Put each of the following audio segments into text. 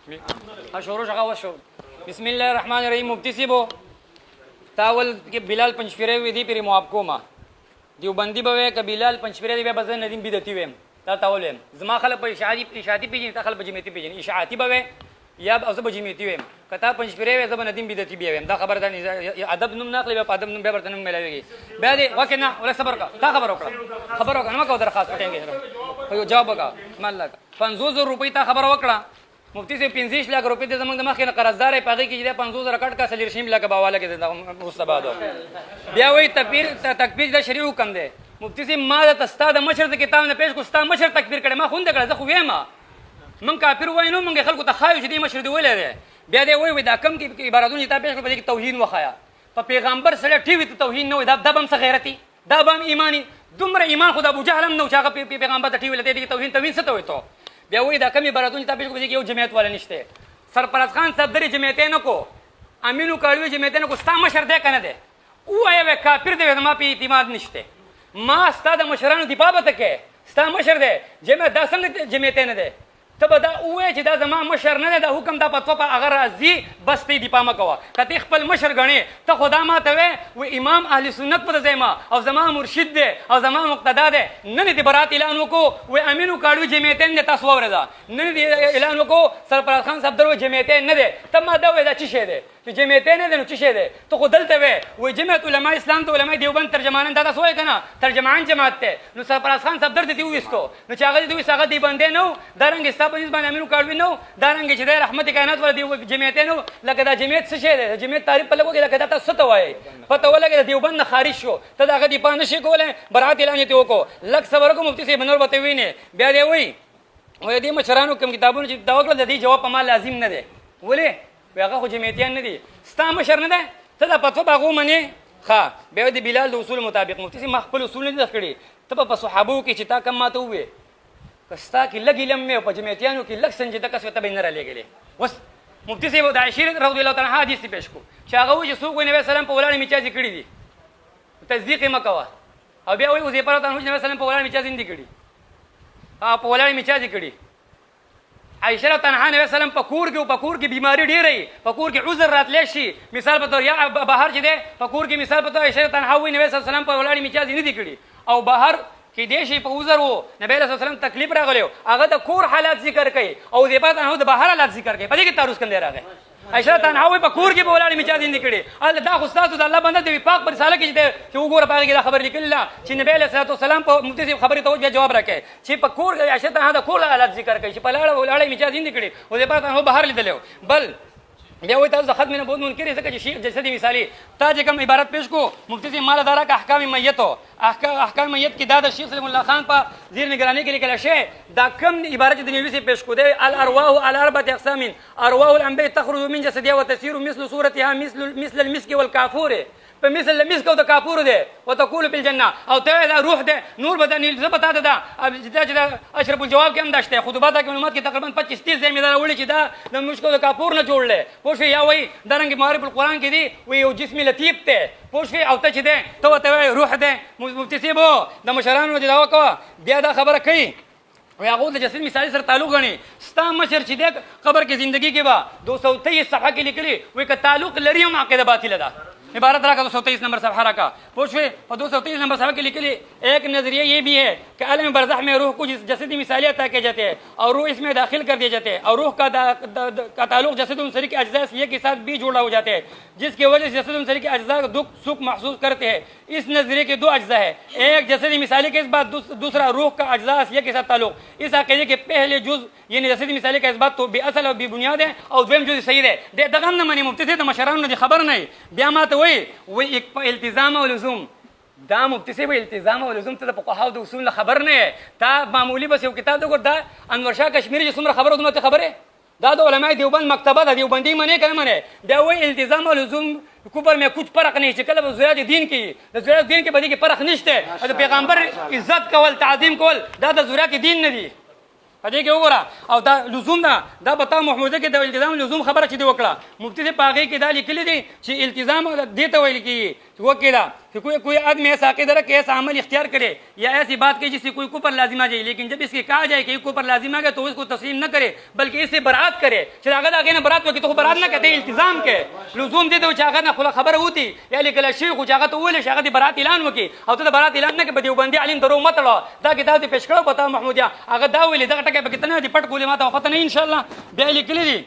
شروع شغا وشو بسم الله الرحمن الرحیم. مفتی صاحب تاول کې بلال پنځپیره وی دی پر مواب کوما دیوبندی به ک بلال پنځپیره دی به بس ندیم بدعتي ویم تا تاول ویم زما خلک په اشاعتی پیژني تا خلک په جمعیتی پیژني اشاعتی به یا اوسه په جمعیتی ویم کتا پنځپیره وی زما ندیم بدعتي بیا ویم دا خبر ده ادب نوم ناخلی به ادب نوم به برته نوم ملاویږي بیا دی وکنه ولا صبر کا تا خبر وکړه نو ما کو درخواست پټینګي یو جواب وکړه مالک 500 روپۍ تا خبر وکړه مفتی سے 25 लाख रुपए زمونږ د مخې نه قرضدار یې پغې کې 500 رکټ کا سلیر شیم لکه باواله کې مستباد بیا وای تکبیر د شریع حکم دی. مفتی سے ما د استاد مشر د کتاب نه پیش کو ستا مشر تکبیر کړي ما خوند کړه زه خو ویم من کافر وای نو مونږ خلکو ته خایو چې دی مشر دی ولې دی بیا دی وای دا کم کې عبارتونه ته پیش کو په کې توهین وخایا په پیغمبر سره ټي وي ته توهین نه دا دبم څه غیرتی دا بم ایمانی دومره ایمان خدا ابو جهل نو چې هغه پیغمبر ته ټي وي لته دی توهین څه ته وي ته بیا وای دا کمی براتون ته پیښ کوي یو جمعیت والا نشته سرپرست خان صاحب درې جمعیت نه کو امینو کاړوي جمعیت نه کو ستا مشر دی کنه دی وای کافر دی ما په اعتماد نشته ما ستا د مشرانو دی بابا ته کې ستا مشر دی جمعیت دا څنګه جمعیت نه دی ته به دا وای چې دا زما مشر نه دی دا حکم دا پتو په اگر راځي بس تی دی پامه کوه کته خپل مشر غنی ته خدا ما ته و امام اهل سنت پر زما او زما مرشد دی او زما مقتدا دی نه دی برات اعلان وکړو و امینو کاړو جمعیت نه تاسو وردا نه دی اعلان وکړو سرپرست خان صاحب درو جمعیت نه دی ته ما دا وای دا چی شه دی چې جمعیت نه دی نو چی شه دی ته خو دلته و جمعیت علماء اسلام ته علماء دیوبند ترجمانان دا تاسو وای کنه ترجمان جماعت ته نو سرپرست خان صاحب درته دی وستو نو چې هغه دی هغه دی باندې نو دارنګ ستا په باندې امینو کاړو نو دارنګ چې د رحمت کائنات ور دی جمعیت نو لکه دا جمعیت څه شه دی جمعیت تعریف په لګو کې لکه دا تاسو ته وای پته ولګي دیوبند خارج شو ته دا غدي پانه شي کوله برات اعلان ته وکړو لک صبر کو مفتی صاحب نور بته ویني بیا دی وای وای دې مشرانو کوم کتابونو چې دا وکړه د دې جواب په ما لازم نه دی ولې هغه خو جمعیتیان نه دي ستا مشر نه ده ته دا پتو باغو منی ښه بیا د بلال د اصول مطابق مفتی صاحب خپل اصول نه ذکر کړي ته په صحابو کې چې تا کم ماته وې کستا کې لګی لمه په جمعیتیانو کې لګ سنجیده کسو ته بینره لګلې وس مفتی صاحب د عائشہ رضی الله تعالی عنها حدیث پیش کو چې هغه چې څوک نبی سلام په ولاړ میچازي کړی دي تصدیق مکوا او بیا وایي زه پرته نبی سلام په ولاړ میچازي نه کړی په ولاړ میچازي کړی عائشہ رضی الله عنها نبی سلام په کور کې بیماری ډیره په کور کې عذر راتلی شي مثال په تور یا بهر چې ده په کور کې مثال په تور عائشہ رضی الله عنها وایي نبی سلام په ولاړ میچازي نه کړی او بهر کې دیشي په عذر وو نبی رسول الله سلام تکلیف راغلی هغه د کور حالات ذکر کوي او د بعد هغه د بهر حالات ذکر کوي په دې کې تعرض کنده راغی عائشہ تنها په کور کې بولاړي میچا دین نکړي الله دا خو استاد د الله بنده دی پاک پر رساله کې چې وګوره پاره کې دا خبر لیکل چې نبی له صلوات والسلام په مفتی خبرې ته بیا جواب راکړي چې په کور کې عائشہ تنها د کور حالات ذکر کوي چې په لاړه میچا دین نکړي او د بعد هغه بهر لیدل بل بیا وای تاسو ختم نه بود منکر ځکه چې شیخ جسدی مثالی تا چې کوم عبارت پیش کو مفتی سے مال اداره کا احکام میت او احکام میت کې دا د شیخ سلیم الله خان په زیر نگرانی کې لیکل شوی دا کوم عبارت د نیوی سے پیش کو دی الارواح على اربعه اقسام ارواح الانبیاء تخرج من جسدها وتسير مثل صورتها مثل المسك والكافور په مثل المسك او د کافور دی وتقول بالجنه او ته دا روح دی نور بدن زبتا ده دا اشرف الجواب کې هم داشته خطبات کې معلومات کې تقریبا 25 30 زمیدار وړي چې دا د مشکو د کافور نه جوړل پوښي یا وای درنګ معرف القرآن کې دی وی یو جسم لطیف ته پوښي او ته چې دی ته روح دی مفتی صاحب د مشرانو د دعوا کوه بیا دا خبره کوي وی هغه د جسد مثال سره تعلق غني ستا مشر چې دی قبر کې زندگی کې با 223 صفحه کې لیکلي وی که تعلق لري هم عقیده باطله ده عبارت رکھا 223 نمبر صفحہ رکھا پوچھے اور 223 نمبر صفحہ کے لیے ایک نظریہ یہ بھی ہے کہ عالم برزخ میں روح کو جسدی مثالی عطا کیے جاتے ہیں اور روح اس میں داخل کر دیے جاتے ہیں اور روح کا تعلق جسد انصری کے اجزاء یہ کے ساتھ بھی جڑا ہو جاتے ہیں جس کی وجہ سے جسد انصری کے اجزاء دکھ سکھ محسوس کرتے ہیں اس نظریے کے دو اجزاء ہیں ایک جسدی مثالی کے اس بات دوسرا روح کا اجزاء یہ کے ساتھ تعلق اس عقیدے کے پہلے جز یعنی جسدی مثالی کا اس بات تو بے اصل اور بے بنیاد ہے اور دویم جز صحیح ہے دغم نہ منی مفتی سے مشران نے خبر نہیں بیامات وی التزام او لزوم دا مفتی صاحب التزام او لزوم ته د فقهاو د اصول خبر نه تا معمولی بس یو کتاب وګور دا انور شاه کشمیری چې څومره خبره دونه ته خبره دا د علماء دیوبند مکتبه د دیوبندی منی کنه منی دا وی التزام او لزوم کوپر میں کچھ فرق نہیں چې کله زویا دین کې د زویا دین کې بدی کې فرق نشته د پیغمبر عزت کول تعظیم کول دا د زویا دین نه دی پدې کې وګوره او دا لزوم دا بتا محموده کې د التزام لزوم خبره چې دی وکړه مفتی سے پاغي کې دا لیکلي دي چې التزام دې ته ویل کیږي وکړه कि कोई आदमी ऐसा अकीदा रखे, ऐसा अमल इख्तियार करे या ऐसी बात कहे जिससे कोई कुफर लाजिम आ जाए, लेकिन जब इसके कहा जाए कि कुफर लाजिम आ गया तो उसको तस्लीम न करे बल्कि इससे बरात करे। चिरागत आगे ना बरात वकी तो बरात ना कहते इल्तिजाम के लुजूम दे दो चागत ना खुला खबर होती या लिखल शेख चागत ओले शागत बरात ऐलान वकी और तो बरात ऐलान ना के देवबंदी आलिम दरो मत लो दा किताब पेश करो बता महमूदिया अगर दा वेले दा टके कितना दी पट गोले माता पता नहीं इंशाल्लाह बे लिखली दी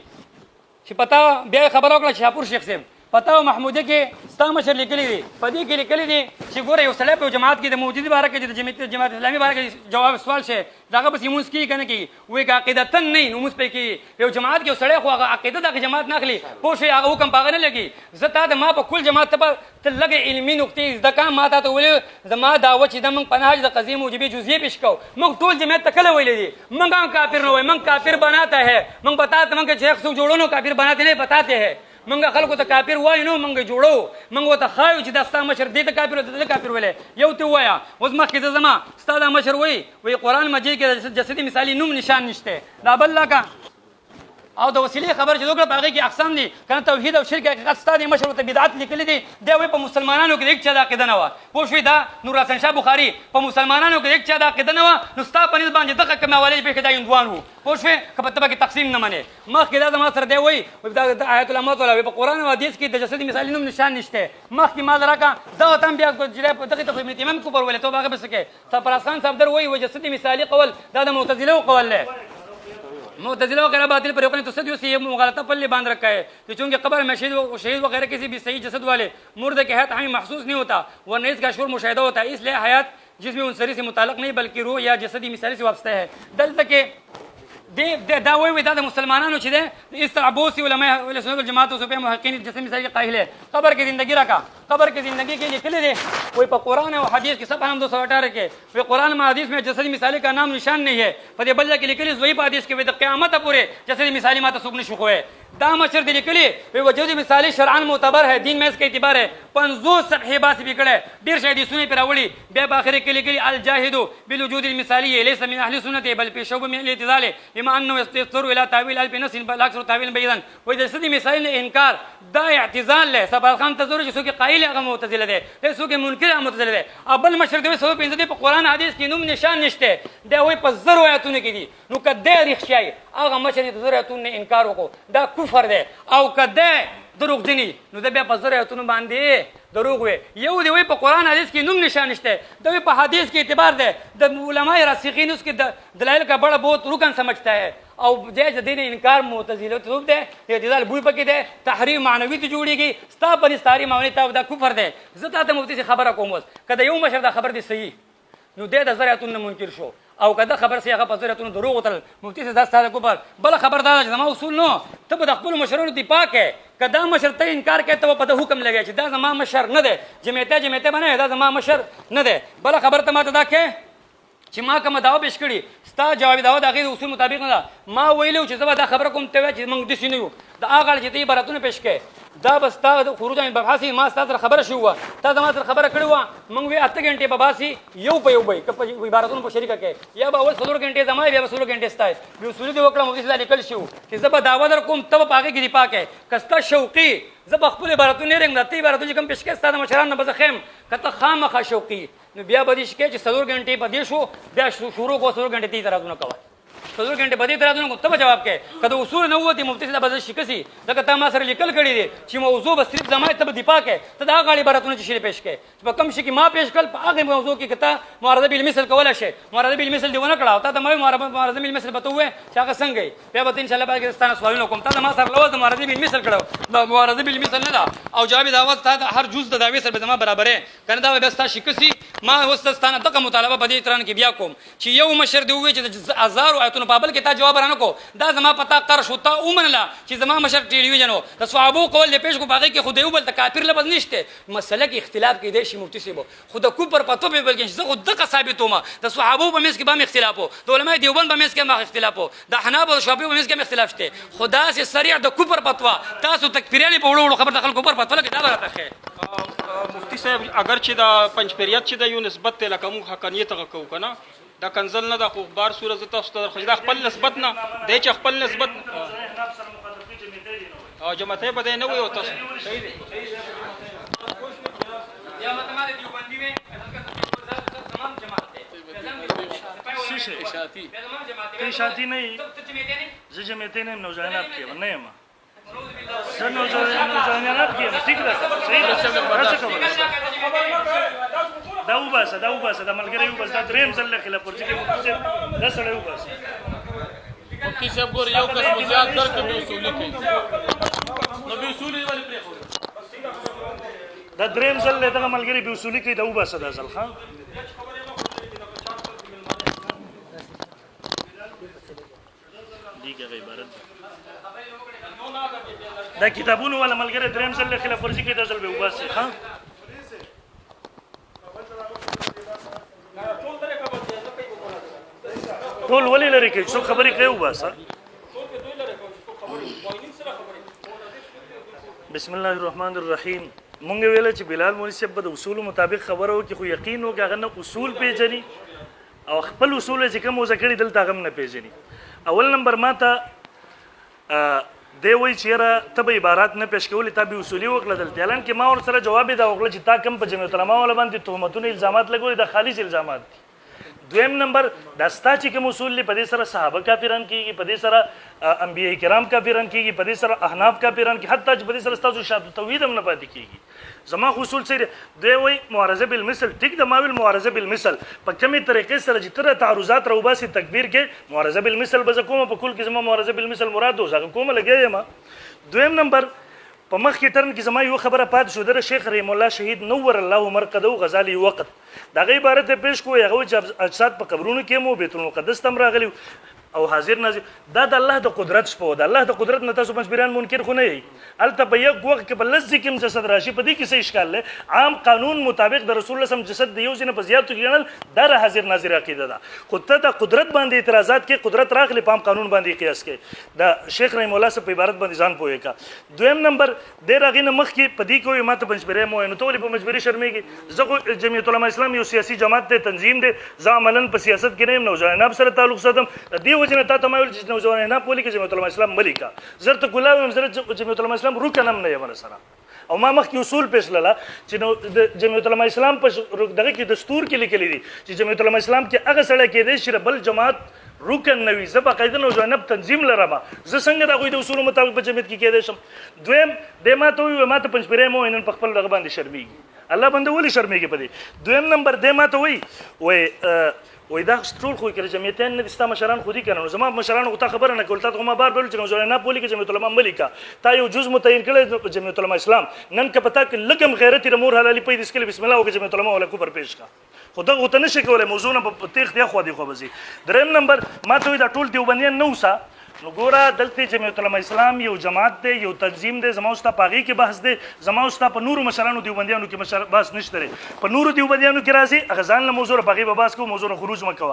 چې पता बे खबर وکړه شاپور شیخ صاحب पता محمودی کې ستا مشر لیکلی دی په دې کې لیکلی دی چې ګوره یو سړی په جماعت کې د موجودي باره کې د جماعت اسلامي باره کې جواب سوال شي دغه بس یمونس کې کنه کې وې کا عقیدتن نه نو مس په کې یو جماعت کې سړی خو هغه عقیده د جماعت نه اخلي پوه شي هغه حکم پاغه نه لګي زه ته ما په کل جماعت ته لګي علمي نقطې د کام ما ته ولې زما دعوت چې د من پنهاج د قضیه موجبي جزئیه پیش کو موږ ټول جماعت تکله ویلې دي موږ کافر نه وای موږ کافر بناتا ہے موږ بتاتے موږ چې څوک جوړونو کافر بناتے نه بتاتے ہیں منګه خلکو ته کافر وای نو منګه جوړو منګه ته خایو چې داستا مشر دې ته کافر دې کافر ویلې یو ته وایا اوس مخکې زما استاد مشر وی قرآن مجید کې جسدي مثالی نوم نشان نشته دا بل کا او د وسیلې خبر چې دوکړه باغې کې اقسام دي کنه توحید او شرک حقیقت ستاسو مشر ته بدعت لیکلي دي دا وی په مسلمانانو کې یک چا د عقیده نه و پوه شوې دا نور حسن شاه بخاری په مسلمانانو کې یک چا د عقیده نه و نو ستا په نسبت باندې دغه کوم حواله به کدا یندوان وو پوه شوې کله په کې تقسیم نه منې مخکې دا زما سره دی وی دا آیت الامات ولا په قران او حدیث کې د جسدي مثال نوم نشان نشته مخکې مال راکا دا تم بیا جره په دغه ته امام کو پر ولې تو باغه بسکه سرفراز خان صاحب در وی جسدي مثالي قول دا د معتزله قول له معتزله वगैरह बातिल पर अपने तो सदियों से ये मुगालता पल्ले बांध रखा है कि चूंकि कब्र में शहीद वगैरह किसी भी सही जसद वाले मुर्दे के हयात हमें महसूस नहीं होता वरना इसका शोर मुशाहिदा होता है इसलिए हयात जिसमें उनसरी से मुताल्लिक नहीं बल्कि रूह या जसदी मिसाली से वाबस्ता है दल तक دا وی دا د مسلمانانو چې ده استعبوسی علماء ول سنت الجماعت او صوفیا محققین جسم مثال قائل ہے قبر کی زندگی رکھا قبر کی زندگی کے لیے کلی دے کوئی په قران او حدیث کې صفحه 218 کې وی قران میں حدیث میں جسدی مثال کا نام نشان نہیں ہے په بل کې لیکلی وی په حدیث کې وی د قیامت پورے جسدی مثال ما ته سوق نشو کوه دا مشر دی لیکلی وی وجودی مثال شرعن معتبر ہے دین میں اس کا اعتبار ہے 50 صفحه باس بکڑے ډیر شې دي سنې پر اولی بیا باخره کې لیکلی الجاهد بالوجود المثالي ليس من اهل السنه بل في شوب من الاعتزال بما انه يستر الى تعويل الف نص بل اكثر تعويل بيضا وجسدي مثال انکار دا اعتزال له سبا خان تزور جسو کې قائل هغه معتزله ده جسو کې منکر معتزله ده ابل مشر دی سو په دې په قران حدیث کې نوم نشان نشته دا وای په زرو آیاتونه کې دي نو کده رښتیاي هغه مشر دې زرو آیاتونه انکار وکړو دا کفر ده او کده دروغ دي نو دا بیا په زرو آیاتونه باندې دروغ وي یو دی وای په قران حدیث کې نوم نشان نشته دا په حدیث کې اعتبار ده د علماء راسخین اس کے دلائل کا بڑا بہت رکن سمجھتا ہے او جائز دین انکار معتزله ته ده اعتزال بوی پکې ده تحریم معنوي ته جوړیږي ستا په نستاری معنی ته دا کفر ده زه ته مفتی سے خبره کوم کده یو مشر دا خبر دی صحیح نو د زریاتون منکر شو او کده خبر سی هغه په زریاتون دروغ وتل مفتی سے دا ستاره کوبر بل خبردار زما اصول نو ته د خپل مشرونو دی پاکه کدا مشر ته انکار کوي ته په حکم لګی چې دا زما مشر نه ده جمعیته بنه دا زما مشر نه ده بل خبر ته ما ته دا کې چې ما کوم داوا پیش کړي ستا جواب داوا د غیر اصول مطابق نه ما ویلو چې زما دا خبره کوم ته چې موږ د سینې یو دا هغه چې تی براتونه پیش کړي دا بس تا خروج من بحثي ما ستاسو خبره شو تا زما سره خبره کړو موږ وی 8 غنټه په باسي یو په یو به په عبارتونو په شریکه کې یا به اول 16 غنټه زما بیا 16 غنټه ستای به اصول دی وکړه مفتی صاحب لیکل شو چې زما داوا در کوم ته په هغه کې دی پاکه کستا شوقي زما خپل عبارتونه رنګ نتی عبارتونه کوم پیش کې ستاسو مشران نه بزخم کته خامخ شوقي نو بیا به دې شکه چې 16 غنټه په دې شو بیا شروع کو 16 غنټه تی ترازونه کوي 16 غنټه په دې ترازونه کو ته جواب کې کده اصول نه وتی مفتی صاحب بز شکسي دا کته ما سره لیکل کړی دي چې موضوع بس صرف زما ته دی پاکه ته دا غاړي عبارتونه چې شری پیش کې په کم شي کې ما پیش کړ په هغه موضوع کې کته معارضه بالمثل کوله شي معارضه بالمثل دیونه کړه ته ما معارضه بالمثل بتوې چې هغه څنګه بیا به ان شاء الله پاکستان سوالونه کوم ته ما سره لوز معارضه بالمثل کړه معارضه بالمثل نه دا او جواب دعوت ته هر جز د دعوی سره زما برابرې کنه دا بس تا شکسي ما وستستانه دغه مطالبه په دې تران کې بیا کوم چې یو مشر دی وې چې هزار آیتونه په بل کې تا جواب رانه کو دا زما پتا قرش ہوتا اومنلا چې زما مشر ټلویزیون د صحابو قول له پیش کو باغی کې خدایو بل کافر لبد نشته مسله کې اختلاف کې دی شي مفتی صاحب خود کو پر پتو به بلکې زه خود دغه ثابتوم د صحابو په مس کې به اختلاف وو د علماء دیوبند په مس کې به اختلاف وو د حناب او شافعي په مس کې اختلاف شته خدا سے سریع د کوپر فتوا تاسو تکفیریانی په وړو خبر دخل کوپر فتوا کې دا راته مفتی صاحب اگر چې دا پنځپریت چې د یو نسبت ته لکه مو حقانیت غو کنه دا کنزل نه د خبر صورت تاسو ته خو دا خپل نسبت نه د چې خپل نسبت او جماعت په دې نه وي او تاسو या मत हमारे देवबंदी में तमाम जमात है इशाती तमाम जमात कोई शादी नहीं तो जमेते नहीं जमेते ने नौजवानात के नहीं हम सर नौजवानात के ठीक है सही दाऊ बस दा मलगरे बस दा ड्रीम चल खिलाफ पर के 10 सड़े बस वकील साहब को रियो कस मुजात कर के उसूली कई नबी उसूली वाली प्रे दा ड्रीम चल लेता मलगरे भी उसूली के दाऊ बस दा चल खान ठीक है इबारत دا کتابونو ولا ملګری دریم ځل خلاف ورزي کې د ځل به وباسي ها ټول ولې لري کې څو خبرې کوي وباسه بسم الله الرحمن الرحیم مونږ ویل چې بلال مولوی صاحب د اصول مطابق خبرو کې خو یقین وکړه غنه اصول پیژني او خپل اصول چې کوم وزکړي دلته غم نه پیژني اول نمبر ماته دی وی چیرې ته به عبارت نه پېښ کولې تا به اصولي وکړه دلته اعلان کې ما ور سره جواب دا وکړه چې تا کم په جمعیت العلماء ولا باندې تهمتونه الزامات لګولې د خالص الزامات دي دویم نمبر داستا چې کوم اصول لري په دې سره صحابه کافران کیږي په دې سره انبیاء کرام کافران کیږي په دې سره احناف کافران کی حتی چې په دې سره تاسو شاد توحید هم نه پاتې کیږي زما اصول سره دی وی معارضه بالمثل ټیک د ماویل معارضه بالمثل په کومه طریقې سره چې تر تعرضات روباسي تکبیر کې معارضه بالمثل به کوم په کول کې زما معارضه بالمثل مراد وځه کوم لګی ما دویم نمبر په مخ کې ټرن کې زما یو خبره پات شو در شیخ رحم الله شهید نور الله مرقدو غزالی وقت دا غي عبارت پیش کو هغه چې اجساد په قبرونو کې مو بیت المقدس تم راغلی او حاضر ناظر دا د الله د قدرت شپه د الله د قدرت نه تاسو پنځبيران منکر خو نه یي الته په یو وخت کې بل ځکه جسد راشي په دې کې څه اشکال له عام قانون مطابق د رسول الله صم جسد د یو ځنه په زیاتو کې دا حاضر ناظر عقیده ده خو ته د قدرت باندې اعتراضات کې قدرت راغلی پام قانون باندې قیاس کې دا شیخ رحم الله صاحب په عبارت باندې ځان پوهه کا دویم نمبر د راغینه مخ کې په دې کوی ماته پنځبيره مو نو ټول په مجبوري شرمېږي زه جمعیت العلماء اسلام یو سیاسي جماعت ته تنظیم ده ځا عملاً په سیاست کې نه نوجوانان سره تعلق ساتم دی وجنه تا ته چې نوجوانان نه پولی کې جمعیت العلماء اسلام ملکا زرت ګلاب زرت جمعیت العلماء اسلام رکن هم نه یم سره او ما مخ کې اصول پېښ لاله چې جمعیت العلماء اسلام په دغه کې دستور کې لیکلي دي چې جمعیت العلماء اسلام کې هغه سره کې دي چې بل جماعت رکن نوي زه باقاعده نوجوانان تنظیم لرم زه څنګه د غوي د اصول مطابق په جمعیت کې کېدې شم دویم د ماته وي ماته پنځپيره مو نن په خپل دغه باندې شرمېږي الله باندې ولې شرمېږي په دې دویم نمبر د ماته وای دا ټول خو کې جمعیتین نه دستا مشران خودي کنه زما مشران غوته خبره نه کول تا ما بار بل چې نوجوانان پولی کې جمعیت العلماء ملکا تا یو جز متعین کړي جمعیت العلماء اسلام نن که پتا کې لکم غیرت مور حلالي پیدا اسکل بسم الله او جمعیت العلماء ولا کوپر پیش کا خدا غوته نشي کولای موضوع نه په تیخ دی خو دی خو بزي دریم نمبر ما ته دا ټول دیوبندیان نو سا نو ګوره دلته جمعیت العلماء اسلام یو جماعت دی یو تنظیم دی زما واست پاغي کې بحث دی زما واست په نورو مشرانو دیوبندیانو کې بحث نشته په نورو دیوبندیانو کې راځي اغزان له موضوع پاغي به بحث کو موضوع خروج مکوا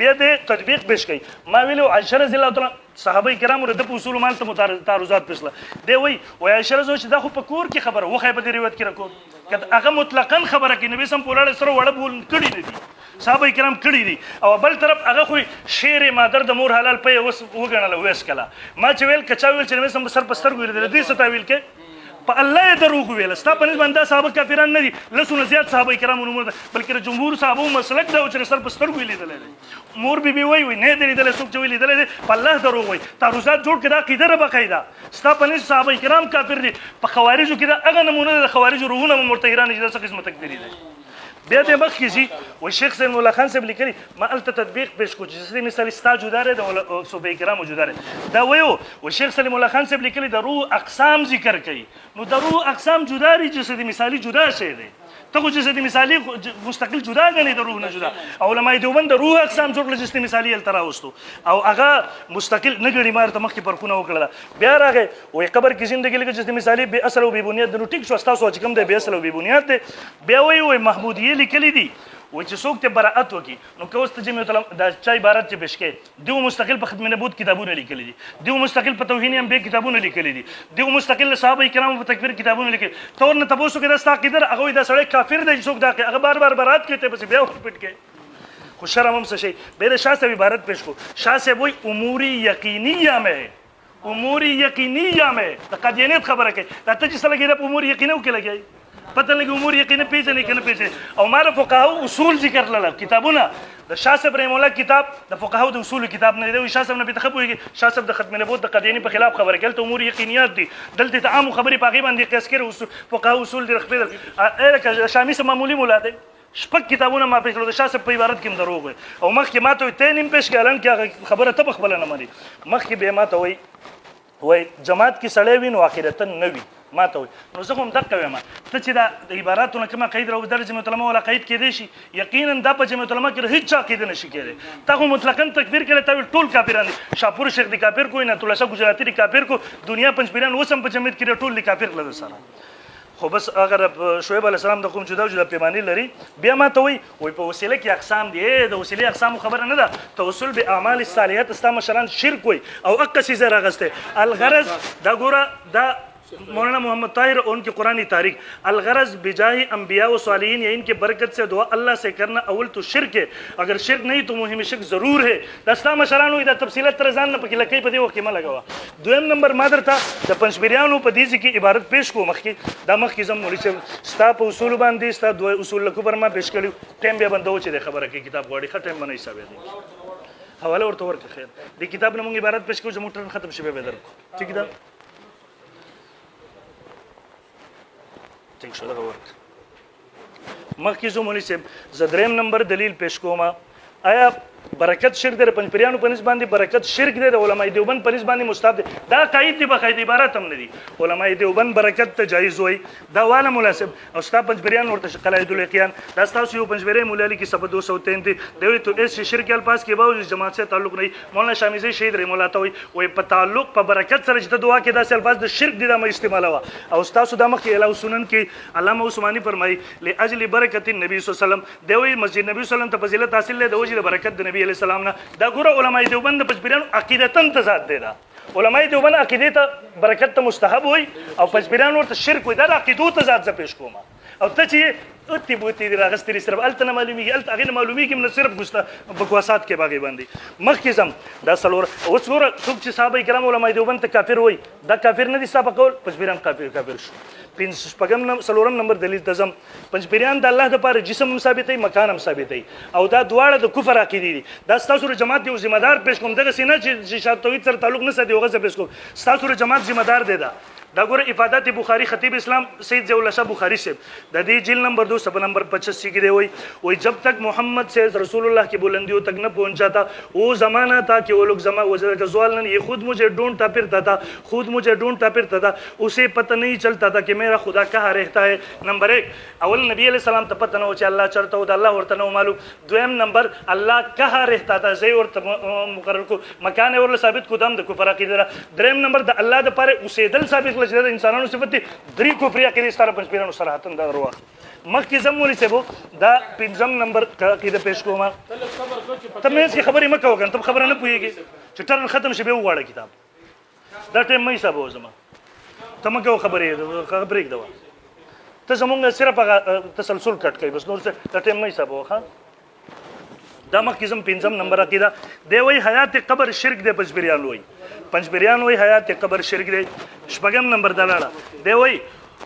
بیا د تطبیق پیش کړي ما ویلو عائشہ رضی الله تعالی صحابه کرام رد په اصول مال ته تعرضات پېښله دی وای عائشہ رضی الله دا خو په کور کې خبره وخه په دې روایت کې راکو کله هغه مطلقاً خبره کې نبی سم پولاړ سره وړ بول کړي نه دي صحابه کرام کړي دي او بل طرف هغه خو شیر مادر د مور حلال په وګڼل وېس کلا ما چې ویل کچا ویل چې نبی سم سر پستر ویل دي ستا ویل کې په الله دروغ ویل ستا په نسبت دا صحابه کافران نه دي لسونه زیات صحابه کرام نومونه بلکې جمهور صحابه مسلک دا چې سر پستر ویل دي مور بي وای نه درې دل څوک چې ویل دي په الله دروغ وای تعرضات جوړ کړه قیده به قاعده ستا په نسبت صحابه کرام کافر دي په خوارجو کې دا هغه نمونه د خوارجو روحونه مرتهران چې د څه قسمه تکفیری دي بیا د مخ کې شي و شیخ سید مولا خان صاحب لیکلي ما الته تطبیق پېښ کو چې مثال ستا جدا ده د صوبې کرامو جدا ده دا وایو و شیخ سید مولا خان صاحب لیکلي د روح اقسام ذکر کوي نو د روح اقسام جدا دي جسد مثالی جدا شي دي ته خو جسد مثالی مستقل جدا غني د روح نه جدا علماء دیوبند د روح اقسام جوړل جسد مثالی الترا وستو او هغه مستقل نګړي مار ته مخ کې پرخونه وکړه بیا راغی وې قبر کې ژوندۍ کې جسد مثالی به اصل او به بنیاد د ټیک شو تاسو چې کوم د به اصل او به بنیاد ده بیا وې محمودیه لیکلي دي و چې څوک ته براءت وکي نو که اوس ته جمعیت العلماء دا چا عبارت چې پېښ کړي دیو مستقل په ختم نبوت کتابونه لیکلي دي دیو مستقل په توهین انبیاء کتابونه لیکلي دي دیو مستقل صحابه کرام په تکفیر کتابونه لیکلي تور نه تاسو کې دا ساقیدر هغه دا سړی کافر دی څوک دا هغه بار بار برات کوي ته پس بیا پټ کې خو شرم هم څه شي به د شاه صاحب عبارت پېښ کو شاه صاحب وایي امور یقینیه مې امور یقینیه مې د قدیانیت خبره کوي دا ته چې سره کې د امور یقینو کې لګي پته لګي امور یقینا پیژنې کنه پیژنې او مال فقهاو اصول ذکر لله کتابونه د شاه صاحب رحم الله کتاب د فقهاو د اصول کتاب نه دی شاه صاحب نه به تخبوږي شاه صاحب د ختم نبوت د قدیانی په خلاف خبره کړه امور یقینیات دي دلته ته عام خبري پاغي باندې قیاس کړي اصول فقهاو اصول د خپل الکه شامی سم معمولی مولا دی شپږ کتابونه ما پېښ کړل د شاه صاحب په عبارت کې دروغ وي او مخکې ما ته ته نیم پېښ کړل چې خبره ته خپل نه مانی مخکې به ما ته وای جماعت کې سړی وین او اخرتن نه وي ما ته نو زه هم دقه وایم ته چې دا عباراتونه کومه قید راو درجه متلمه ولا قید کې دي شي یقینا دا په جمع متلمه کې هیڅ عقیده نشي کېږي ته مطلقاً تکبیر کړي ته ټول کافران دي شاپور شیخ دی کافر کوی نه تلاشا گجراتی دی کافر کو دنیا پنځپیران وسم په جمعیت کې ټول کافر کړل سره خو بس اگر شعیب علیه السلام د کوم جدا پیمانی لري بیا ما ته وای په وسیله کې اقسام دي د وسیله اقسام خبره نه ده توسل به اعمال الصالحات اسلام مشران شرک وای او اقصی زره غسته الغرض دا ګوره دا مولانا محمد طاہر اور ان کی قرآنی تاریخ الغرض بجاہ انبیاء و صالحین یا ان کی برکت سے دعا اللہ سے کرنا اول تو شرک ہے اگر شرک نہیں تو مهم شرک ضرور ہے دستا مشرانو دا تفصیلات ترزان نه پکې لکې په دې وخت کې ما لګوا دویم نمبر مادر تا د پنځپیرانو په دې کې عبارت پیش کو مخکې دا مخکې زم مولوی چې ستا په اصول باندې ستا دوه اصول لکو پر ما پیش کړو ټیم بیا بندو چې خبره کې کتاب غوړي ختم باندې حساب دی حواله ورته ورکړه خیر دې کتاب نه مونږ عبارت پیش کو چې موټر ختم شوه به درکو ٹھیک ده ٹھیک شو دغه ورک مخکې زه مولوي صاحب زه دریم نمبر دلیل پیش کوم آیا برکت شرک دی پنځپیرانو په نسبت باندې برکت شرک دی د علماء دیوبند په نسبت باندې مستحب دی دا قاعده دی بقاعده عبارت هم نه دی علماء دیوبند برکت ته جایز وای دا والا مناسب او ستا پنځپیران ورته قلائد الیقین دا تاسو یو پنځپیری مولا علی کی سبا 203 دی دوی تو اس شرک الفاظ کے باوجود جماعت سے تعلق نہیں مولانا شامیزی شهید رحم الله تعالی وای په تعلق په برکت سره چې دعا کې دا الفاظ د شرک دی دا مې استعمال وا او تاسو دا مخ اعلی سنن کې علامه عثماني فرمای لاجل برکت النبي صلی الله علیه وسلم دوی مسجد نبی صلی الله علیه وسلم ته فضیلت حاصل له وجه برکت د نبی علیہ السلام نه دا ګوره علماء دیوبند پنځپیرانو عقیدتن تضاد دی دا علماء دیوبند عقیده ته برکت ته مستحب وي او پنځپیرانو ورته شرک وي دا عقیدو تضاد ز پیش کوم او ته چې اتی بوتی دی راغستری صرف الته معلومیږي الته هغه معلومیږي من صرف ګسته بکواسات کې باغی باندې مخکې زم دا سلور اوس ګوره څوک چې صحابه کرام علماء دیوبند ته کافر وي دا کافر نه دي صاحب کول پنځپیران کافر شو پنځم سلورم نمبر دلیل تزم پنځپیران د الله د پاره جسم ثابتای مکان هم ثابتای او دا دواړه د کفر عقیده دي دا تاسو جماعت یو ذمہ دار پیش کوم دغه سینه چې شاد توحید سره تعلق نه ساتي هغه پیش کوم تاسو جماعت ذمہ دار دی دا ګوره افادات بخاری خطیب اسلام سید ضیاء الله شاه بخاری سے د دې جلد نمبر 2 صفحہ نمبر 85 کې دی وای جب تک محمد سے رسول اللہ کی بلندیوں تک نہ پہنچا تھا وہ زمانہ تھا کہ وہ لوگ زوالن یہ خود مجھے ڈھونڈتا پھرتا تھا اسے پتہ نہیں چلتا تھا کہ میرا خدا کہاں رہتا ہے نمبر 1 اول نبی علیہ السلام ته پتہ نه و چې الله چرته و د الله ورته نه معلوم دویم نمبر الله کہاں رہتا تھا زي ورته مقرر کو مکان ورله ثابت کو دم د کفر عقیده دریم نمبر د الله د پاره اوسېدل ثابت چې د انسانانو صفت دي درې کفر عقیده ستاره پنځپیرانو صراحتن دا ورو مخکې زمولي سبو دا پنځم نمبر عقیده پیش کوم ته مې څه خبرې مکه وکړم ته خبره نه پوهیږي چې ټرن ختم شي به وغواړه کتاب دا ټیم مې حساب زما ته مکه خبرې دا ته زمونږ صرف تسلسل کټ کوي بس نور څه دا ټیم مې حساب وخه دا مخکې زم پنځم نمبر عقیده دی وای حیات قبر شرک دی پنځپیران وای حیات قبر شرک دی شپږم نمبر دلاړه دی وای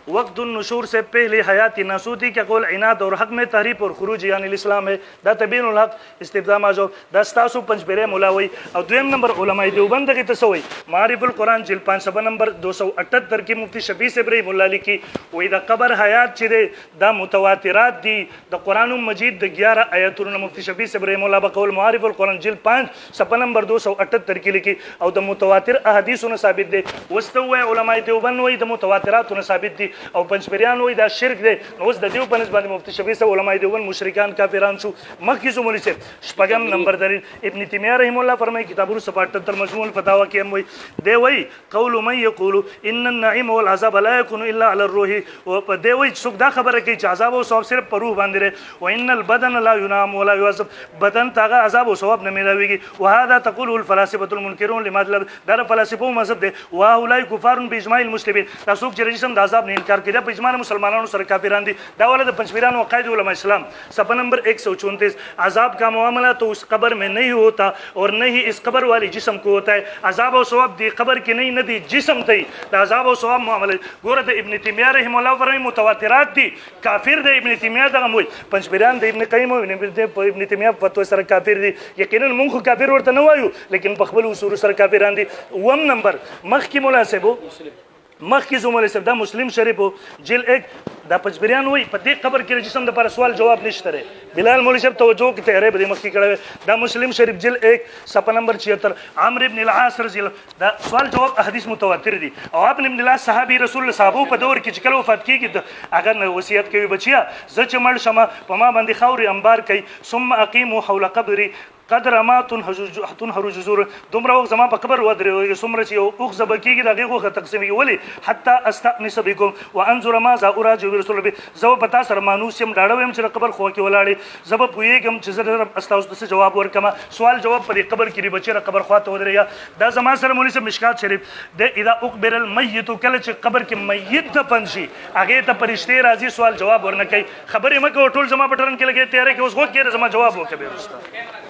وقت النشور سے پہلے حیات ناسوتی کا قول عناد اور حق میں تحریف اور خروج یعنی الاسلام ہے دا تبین الحق استبدام اجو دا ستاسو پنځپیری مولاوی او دویم نمبر علماء دیوبند کی تسوی معارف القرآن جلد 5 صفحہ نمبر 278 کی مفتی شفیع ابراہیم الله لیکي وای دا قبر حیات چې دی دا متواترات دي د قرآن مجید د 11 آیاتونو مفتی شفیع ابراہیم الله بقول معارف القرآن جلد 5 صفحہ نمبر 278 کی لیکي او د متواتر احادیثونو ثابت دي واستوى علماء دیوبند وای د متواتراتونو ثابت دي او پنځپیران وای دا شرک دی نو اوس د دیو په نسبت باندې مفتی شفیع صاحب علماء دیوبند مشرکان کافران شو مخکې زمولي سے شپږم نمبر دلیل ابن تیمیہ رحم الله فرمایي کتابونو 78 مجموع الفتاوا کې هم وای دی وای قول من یقول ان النعیم والعذاب لا يكون الا على الروح او دی وای څوک دا خبره کوي چې عذاب او ثواب صرف پر روح باندې لري وان البدن لا ينام ولا يعذب بدن تاغه عذاب او ثواب نه ملاويږي وهذا تقوله الفلاسفه المنکرون لمطلب دا فلسفو مذهب دی واولای کفار باجماع المسلمین تاسو چې جسم د عذاب نه کار کوي دا په اجماع مسلمانانو سره کافران دي دا والا د پنځپیرانو عقاید علماء اسلام صفحہ نمبر 134 عذاب کا معاملہ تو اس قبر میں نہیں ہوتا اور نہ ہی اس قبر والی جسم کو ہوتا ہے عذاب و ثواب دی قبر کی نہیں ندی جسم تی دا عذاب و ثواب معاملہ ګوره د ابن تیمیه رحم الله فرمایي متواترات دي کافر د ابن تیمیه دغه وای پنځپیران د ابن قیم او ابن تیمیه په فتوا سره کافر دي یقینا موږ کافر ورته نه وایو لیکن په خپل اصول سره کافران دي وم نمبر مخکې مناسبو مخکې زموږ سره دا مسلم شریف جیل 1 دا پنځپیران وای په دې قبر کې جسم د پر سوال جواب نشته ره بلال مولوی صاحب توجه کې تیارې به مخکې کړه دا مسلم شریف جیل 1 صفحه نمبر 76 عمرو ابن العاص رضی الله دا سوال جواب احادیث متواتر دي او ابن العاص صحابي رسول الله صحابه په دور کې چې کله وفات کیږي اگر وصیت کوي بچیا زه چې مړ شمه په ما باندې خوري انبار کوي ثم اقيموا حول قبري قدر ما تنهر جزور دومره وخت زما په قبر ودرې څومره چې یو اوخ زبه کېږي د هغې غوښه تقسیمېږي ولې حتی استأنس بکم وانظر ماذا اراجع برسول الله زه به تا سره مانوس یم ډاړه ویم چې د قبر خوا کې ولاړې زه به پوهېږم چې زه استاسو ته جواب ورکړم سوال جواب په دې قبر کې دی بچی د قبر خوا ته ودرېږه دا زما سره مولوي صاحب مشکات شریف د اذا اقبر المیت کله چې قبر کې میت دفن شي هغې ته فرشتې راځي سوال جواب ورنه کوي خبرې مه کوه ټول زما په ټرن کې لګې تیارې کې اوس غوږ کېږه زما جواب وکړه بې وروسته